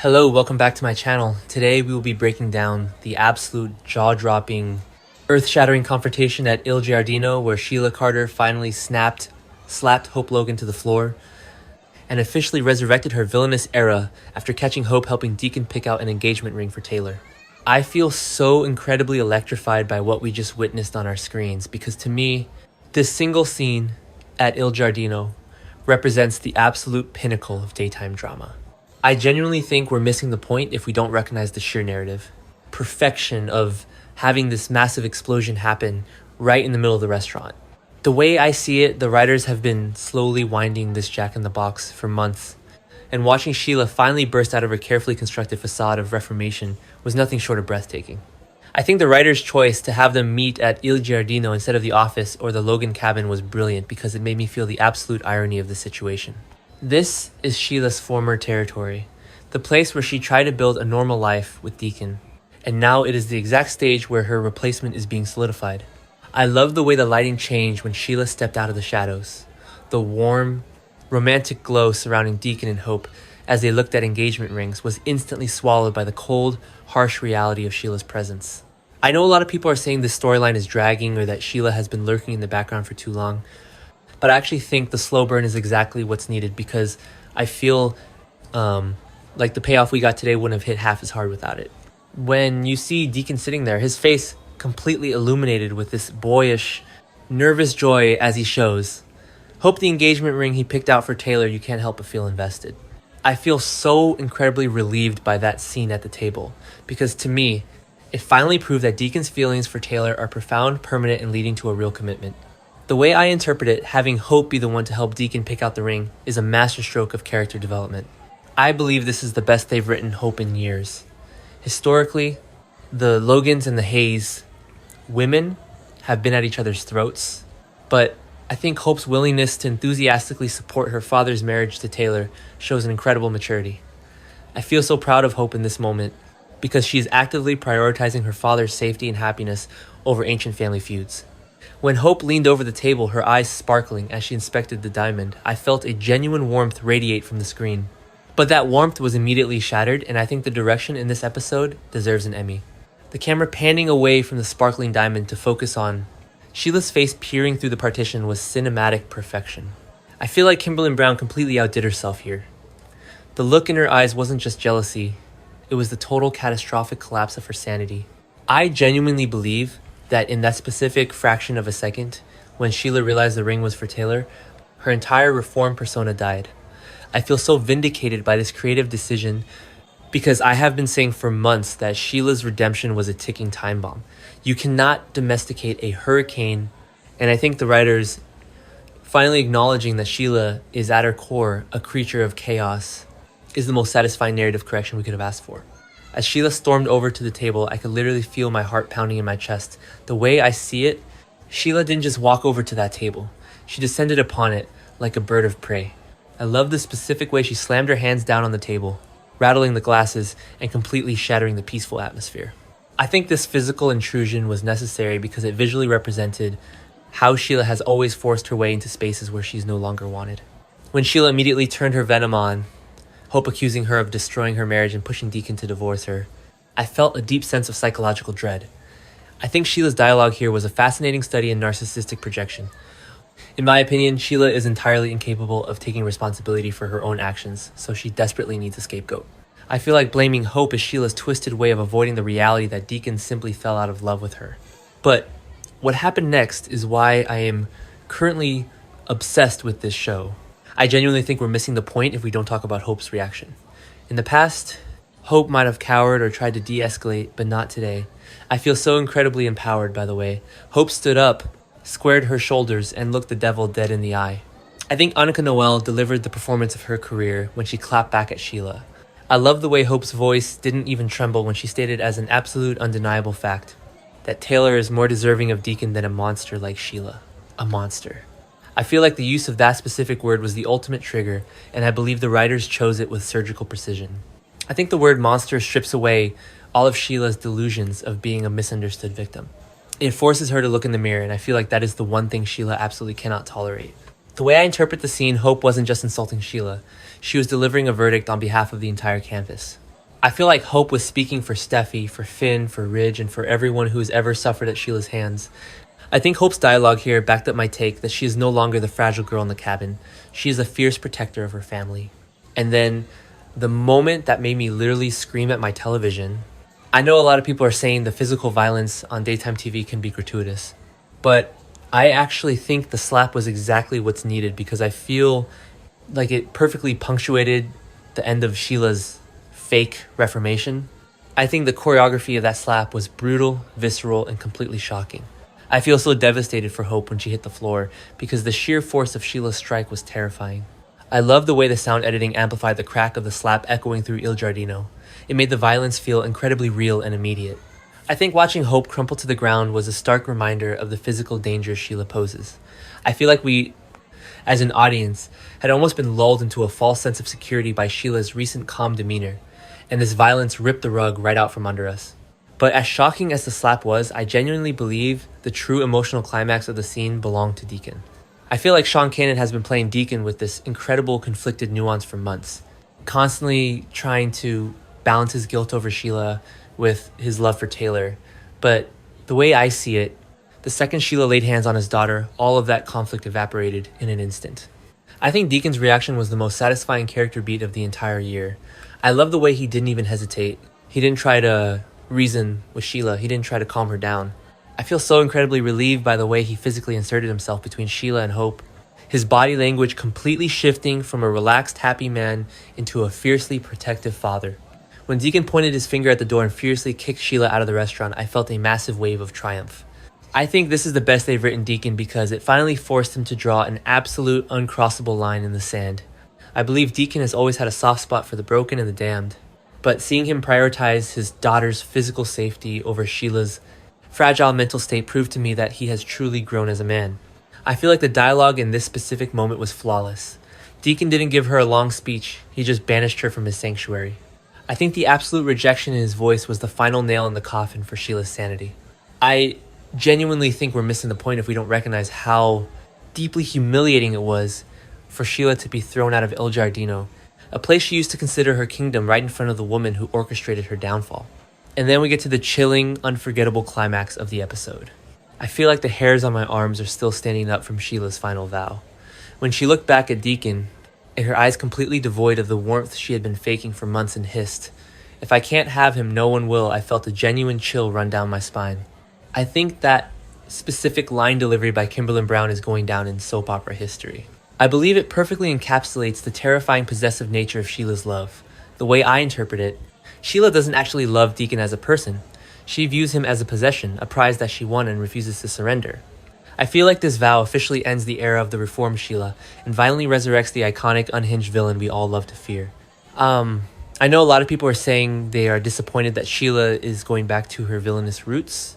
Hello, welcome back to my channel. Today we will be breaking down the absolute jaw-dropping, earth-shattering confrontation at Il Giardino where Sheila Carter finally slapped Hope Logan to the floor and officially resurrected her villainous era after catching Hope helping Deacon pick out an engagement ring for Taylor. I feel so incredibly electrified by what we just witnessed on our screens because to me, this single scene at Il Giardino represents the absolute pinnacle of daytime drama. I genuinely think we're missing the point if we don't recognize the sheer narrative. Perfection of having this massive explosion happen right in the middle of the restaurant. The way I see it, the writers have been slowly winding this Jack-in-the-Box for months, and watching Sheila finally burst out of her carefully constructed facade of reformation was nothing short of breathtaking. I think the writer's choice to have them meet at Il Giardino instead of the office or the Logan cabin was brilliant because it made me feel the absolute irony of the situation. This is Sheila's former territory, the place where she tried to build a normal life with Deacon, and now it is the exact stage where her replacement is being solidified. I love the way the lighting changed when Sheila stepped out of the shadows. The warm, romantic glow surrounding Deacon and Hope as they looked at engagement rings was instantly swallowed by the cold, harsh reality of Sheila's presence. I know a lot of people are saying this storyline is dragging or that Sheila has been lurking in the background for too long, but I actually think the slow burn is exactly what's needed because I feel like the payoff we got today wouldn't have hit half as hard without it. When you see Deacon sitting there, his face completely illuminated with this boyish, nervous joy as he shows Hope the engagement ring he picked out for Taylor, you can't help but feel invested. I feel so incredibly relieved by that scene at the table because to me, it finally proved that Deacon's feelings for Taylor are profound, permanent, and leading to a real commitment. The way I interpret it, having Hope be the one to help Deacon pick out the ring is a masterstroke of character development. I believe this is the best they've written Hope in years. Historically, the Logans and the Hayes women have been at each other's throats, but I think Hope's willingness to enthusiastically support her father's marriage to Taylor shows an incredible maturity. I feel so proud of Hope in this moment because she is actively prioritizing her father's safety and happiness over ancient family feuds. When Hope leaned over the table, her eyes sparkling as she inspected the diamond, I felt a genuine warmth radiate from the screen. But that warmth was immediately shattered, and I think the direction in this episode deserves an Emmy. The camera panning away from the sparkling diamond to focus on Sheila's face peering through the partition was cinematic perfection. I feel like Kimberlyn Brown completely outdid herself here. The look in her eyes wasn't just jealousy, it was the total catastrophic collapse of her sanity. I genuinely believe that in that specific fraction of a second, when Sheila realized the ring was for Taylor, her entire reform persona died. I feel so vindicated by this creative decision because I have been saying for months that Sheila's redemption was a ticking time bomb. You cannot domesticate a hurricane, and I think the writers finally acknowledging that Sheila is at her core a creature of chaos is the most satisfying narrative correction we could have asked for. As Sheila stormed over to the table, I could literally feel my heart pounding in my chest. The way I see it, Sheila didn't just walk over to that table. She descended upon it like a bird of prey. I love the specific way she slammed her hands down on the table, rattling the glasses and completely shattering the peaceful atmosphere. I think this physical intrusion was necessary because it visually represented how Sheila has always forced her way into spaces where she's no longer wanted. When Sheila immediately turned her venom on, Hope accusing her of destroying her marriage and pushing Deacon to divorce her, I felt a deep sense of psychological dread. I think Sheila's dialogue here was a fascinating study in narcissistic projection. In my opinion, Sheila is entirely incapable of taking responsibility for her own actions, so she desperately needs a scapegoat. I feel like blaming Hope is Sheila's twisted way of avoiding the reality that Deacon simply fell out of love with her. But what happened next is why I am currently obsessed with this show. I genuinely think we're missing the point if we don't talk about Hope's reaction. In the past, Hope might have cowered or tried to de-escalate, but not today. I feel so incredibly empowered, by the way. Hope stood up, squared her shoulders, and looked the devil dead in the eye. I think Annika Noel delivered the performance of her career when she clapped back at Sheila. I love the way Hope's voice didn't even tremble when she stated as an absolute undeniable fact that Taylor is more deserving of Deacon than a monster like Sheila. A monster. I feel like the use of that specific word was the ultimate trigger, and I believe the writers chose it with surgical precision. I think the word monster strips away all of Sheila's delusions of being a misunderstood victim. It forces her to look in the mirror, and I feel like that is the one thing Sheila absolutely cannot tolerate. The way I interpret the scene, Hope wasn't just insulting Sheila. She was delivering a verdict on behalf of the entire canvas. I feel like Hope was speaking for Steffi, for Finn, for Ridge, and for everyone who has ever suffered at Sheila's hands. I think Hope's dialogue here backed up my take that she is no longer the fragile girl in the cabin. She is a fierce protector of her family. And then the moment that made me literally scream at my television. I know a lot of people are saying the physical violence on daytime TV can be gratuitous, but I actually think the slap was exactly what's needed because I feel like it perfectly punctuated the end of Sheila's fake reformation. I think the choreography of that slap was brutal, visceral, and completely shocking. I feel so devastated for Hope when she hit the floor because the sheer force of Sheila's strike was terrifying. I love the way the sound editing amplified the crack of the slap echoing through Il Giardino. It made the violence feel incredibly real and immediate. I think watching Hope crumple to the ground was a stark reminder of the physical danger Sheila poses. I feel like we, as an audience, had almost been lulled into a false sense of security by Sheila's recent calm demeanor, and this violence ripped the rug right out from under us. But as shocking as the slap was, I genuinely believe the true emotional climax of the scene belonged to Deacon. I feel like Sean Kanan has been playing Deacon with this incredible conflicted nuance for months, constantly trying to balance his guilt over Sheila with his love for Taylor. But the way I see it, the second Sheila laid hands on his daughter, all of that conflict evaporated in an instant. I think Deacon's reaction was the most satisfying character beat of the entire year. I love the way he didn't even hesitate. He didn't try to reason with Sheila. He didn't try to calm her down. I feel so incredibly relieved by the way he physically inserted himself between Sheila and Hope. His body language completely shifting from a relaxed, happy man into a fiercely protective father. When Deacon pointed his finger at the door and furiously kicked Sheila out of the restaurant, I felt a massive wave of triumph. I think this is the best they've written Deacon because it finally forced him to draw an absolute uncrossable line in the sand. I believe Deacon has always had a soft spot for the broken and the damned, but seeing him prioritize his daughter's physical safety over Sheila's fragile mental state proved to me that he has truly grown as a man. I feel like the dialogue in this specific moment was flawless. Deacon didn't give her a long speech, he just banished her from his sanctuary. I think the absolute rejection in his voice was the final nail in the coffin for Sheila's sanity. I genuinely think we're missing the point if we don't recognize how deeply humiliating it was for Sheila to be thrown out of Il Giardino, a place she used to consider her kingdom, right in front of the woman who orchestrated her downfall. And then we get to the chilling, unforgettable climax of the episode. I feel like the hairs on my arms are still standing up from Sheila's final vow. When she looked back at Deacon, her eyes completely devoid of the warmth she had been faking for months, and hissed, "If I can't have him, no one will," I felt a genuine chill run down my spine. I think that specific line delivery by Kimberlin Brown is going down in soap opera history. I believe it perfectly encapsulates the terrifying possessive nature of Sheila's love. The way I interpret it, Sheila doesn't actually love Deacon as a person. She views him as a possession, a prize that she won and refuses to surrender. I feel like this vow officially ends the era of the reformed Sheila and violently resurrects the iconic unhinged villain we all love to fear. I know a lot of people are saying they are disappointed that Sheila is going back to her villainous roots,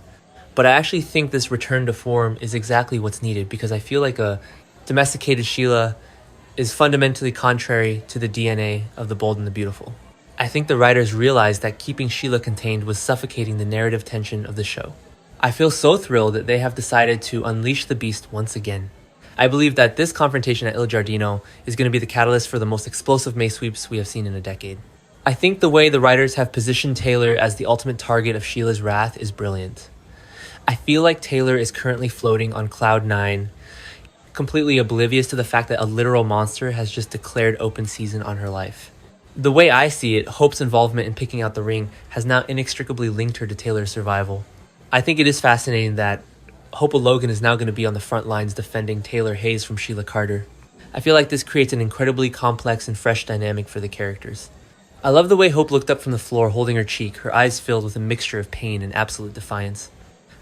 but I actually think this return to form is exactly what's needed because I feel like a domesticated Sheila is fundamentally contrary to the DNA of the bold and the beautiful. I think the writers realized that keeping Sheila contained was suffocating the narrative tension of the show. I feel so thrilled that they have decided to unleash the beast once again. I believe that this confrontation at Il Giardino is going to be the catalyst for the most explosive May sweeps we have seen in a decade. I think the way the writers have positioned Taylor as the ultimate target of Sheila's wrath is brilliant. I feel like Taylor is currently floating on cloud 9, completely oblivious to the fact that a literal monster has just declared open season on her life. The way I see it, Hope's involvement in picking out the ring has now inextricably linked her to Taylor's survival. I think it is fascinating that Hope Logan is now going to be on the front lines defending Taylor Hayes from Sheila Carter. I feel like this creates an incredibly complex and fresh dynamic for the characters. I love the way Hope looked up from the floor holding her cheek, her eyes filled with a mixture of pain and absolute defiance.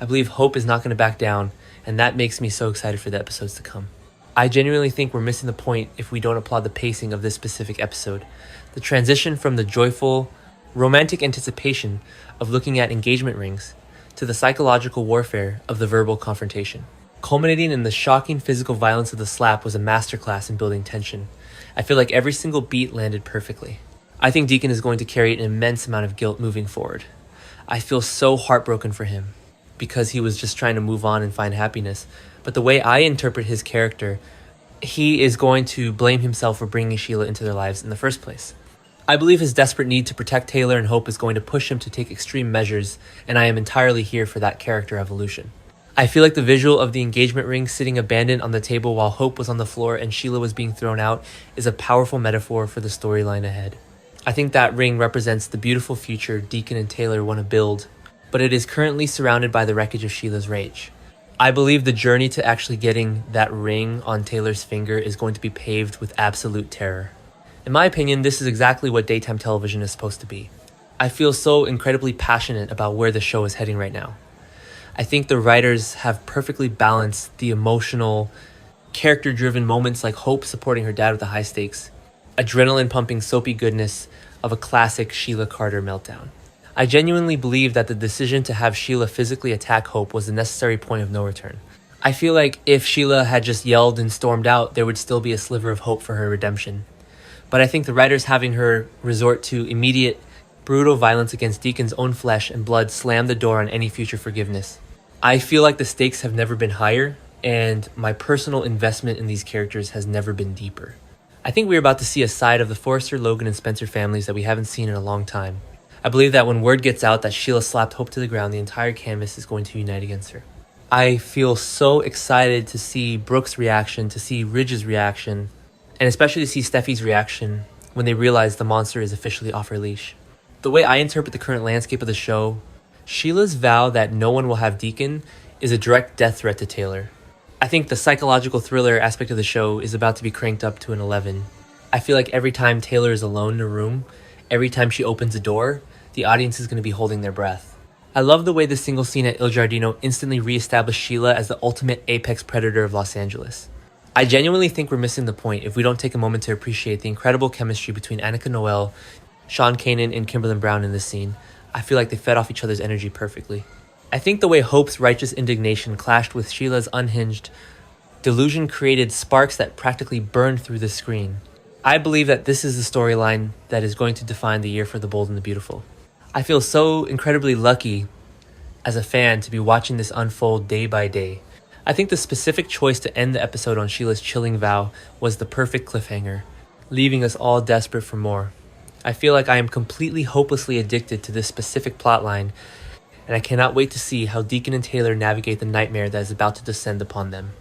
I believe Hope is not going to back down, and that makes me so excited for the episodes to come. I genuinely think we're missing the point if we don't applaud the pacing of this specific episode. The transition from the joyful, romantic anticipation of looking at engagement rings to the psychological warfare of the verbal confrontation. Culminating in the shocking physical violence of the slap was a masterclass in building tension. I feel like every single beat landed perfectly. I think Deacon is going to carry an immense amount of guilt moving forward. I feel so heartbroken for him because he was just trying to move on and find happiness. But the way I interpret his character, he is going to blame himself for bringing Sheila into their lives in the first place. I believe his desperate need to protect Taylor and Hope is going to push him to take extreme measures, and I am entirely here for that character evolution. I feel like the visual of the engagement ring sitting abandoned on the table while Hope was on the floor and Sheila was being thrown out is a powerful metaphor for the storyline ahead. I think that ring represents the beautiful future Deacon and Taylor want to build, but it is currently surrounded by the wreckage of Sheila's rage. I believe the journey to actually getting that ring on Taylor's finger is going to be paved with absolute terror. In my opinion, this is exactly what daytime television is supposed to be. I feel so incredibly passionate about where the show is heading right now. I think the writers have perfectly balanced the emotional, character-driven moments like Hope supporting her dad with the high stakes, adrenaline-pumping soapy goodness of a classic Sheila Carter meltdown. I genuinely believe that the decision to have Sheila physically attack Hope was the necessary point of no return. I feel like if Sheila had just yelled and stormed out, there would still be a sliver of hope for her redemption. But I think the writers having her resort to immediate, brutal violence against Deacon's own flesh and blood slammed the door on any future forgiveness. I feel like the stakes have never been higher, and my personal investment in these characters has never been deeper. I think we're about to see a side of the Forrester, Logan, and Spencer families that we haven't seen in a long time. I believe that when word gets out that Sheila slapped Hope to the ground, the entire canvas is going to unite against her. I feel so excited to see Brooke's reaction, to see Ridge's reaction, and especially to see Steffi's reaction when they realize the monster is officially off her leash. The way I interpret the current landscape of the show, Sheila's vow that no one will have Deacon is a direct death threat to Taylor. I think the psychological thriller aspect of the show is about to be cranked up to an 11. I feel like every time Taylor is alone in a room, every time she opens a door, the audience is going to be holding their breath. I love the way the single scene at Il Giardino instantly re-established Sheila as the ultimate apex predator of Los Angeles. I genuinely think we're missing the point if we don't take a moment to appreciate the incredible chemistry between Annika Noel, Sean Kanan, and Kimberlyn Brown in this scene. I feel like they fed off each other's energy perfectly. I think the way Hope's righteous indignation clashed with Sheila's unhinged delusion created sparks that practically burned through the screen. I believe that this is the storyline that is going to define the year for the bold and the beautiful. I feel so incredibly lucky as a fan to be watching this unfold day by day. I think the specific choice to end the episode on Sheila's chilling vow was the perfect cliffhanger, leaving us all desperate for more. I feel like I am completely hopelessly addicted to this specific plotline, and I cannot wait to see how Deacon and Taylor navigate the nightmare that is about to descend upon them.